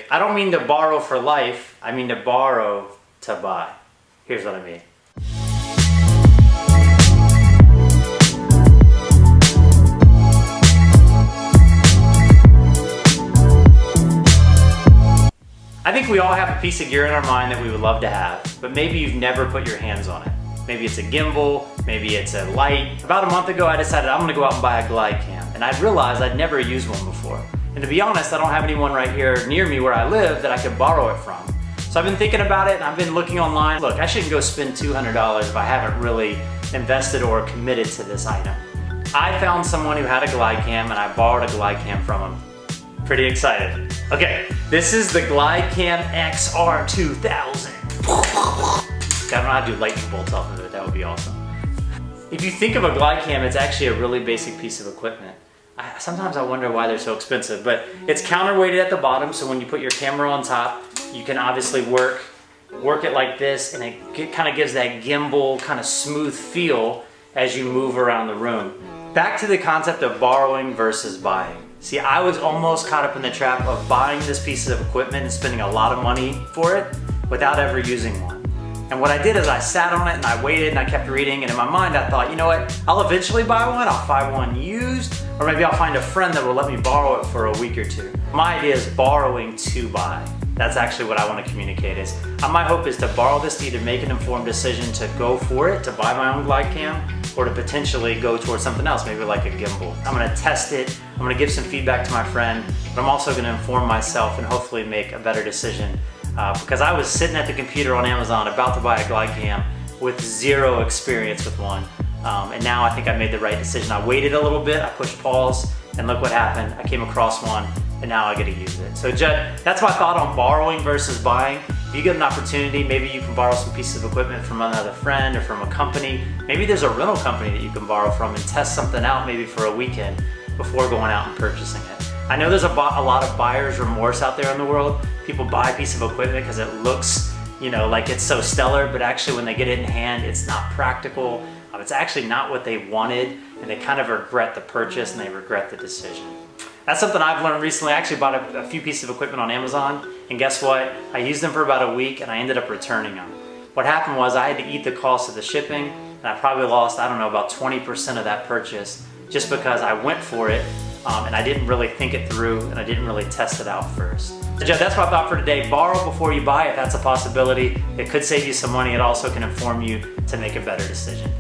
I don't mean to borrow for life, I mean to borrow to buy. Here's what I mean. I think we all have a piece of gear in our mind that we would love to have, but maybe you've never put your hands on it. Maybe it's a gimbal, maybe it's a light. About a month ago, I decided I'm gonna go out and buy a glidecam, and I realized I'd never used one before. And to be honest, I don't have anyone right here near me where I live that I could borrow it from. So I've been thinking about it, and I've been looking online. Look, I shouldn't go spend $200 if I haven't really invested or committed to this item. I found someone who had a glidecam, and I borrowed a glidecam from him. Pretty excited. Okay, this is the glidecam XR2000. I don't know how to do lightning bolts off of it, that would be awesome. If you think of a glidecam, it's actually a really basic piece of equipment. Sometimes I wonder why they're so expensive, but it's counterweighted at the bottom, so when you put your camera on top, you can obviously work it like this, and it kind of gives that gimbal kind of smooth feel as you move around the room. Back to the concept of borrowing versus buying. See, I was almost caught up in the trap of buying this piece of equipment and spending a lot of money for it without ever using one. And what I did is I sat on it and I waited and I kept reading, and in my mind I thought, you know what, I'll eventually buy one, I'll find one used, or maybe I'll find a friend that will let me borrow it for a week or two. My idea is borrowing to buy. That's actually what I want to communicate is, my hope is to borrow this to either make an informed decision to go for it, to buy my own glidecam, or to potentially go towards something else, maybe like a gimbal. I'm gonna test it, I'm gonna give some feedback to my friend, but I'm also gonna inform myself and hopefully make a better decision. Because I was sitting at the computer on Amazon about to buy a glidecam with zero experience with one. And now I think I made the right decision. I waited a little bit, I pushed pause, and look what happened. I came across one, and now I get to use it. So Judd, that's my thought on borrowing versus buying. If you get an opportunity, maybe you can borrow some pieces of equipment from another friend or from a company. Maybe there's a rental company that you can borrow from and test something out maybe for a weekend before going out and purchasing it. I know there's a lot of buyer's remorse out there in the world. People buy a piece of equipment because it looks, like it's so stellar, but actually when they get it in hand, it's not practical. It's actually not what they wanted, and they kind of regret the purchase and they regret the decision. That's something I've learned recently. I actually bought a few pieces of equipment on Amazon, and guess what? I used them for about a week and I ended up returning them. What happened was I had to eat the cost of the shipping, and I probably lost, I don't know, about 20% of that purchase just because I went for it and I didn't really think it through and I didn't really test it out first. So Jeff, that's my thought for today. Borrow before you buy if that's a possibility. It could save you some money. It also can inform you to make a better decision.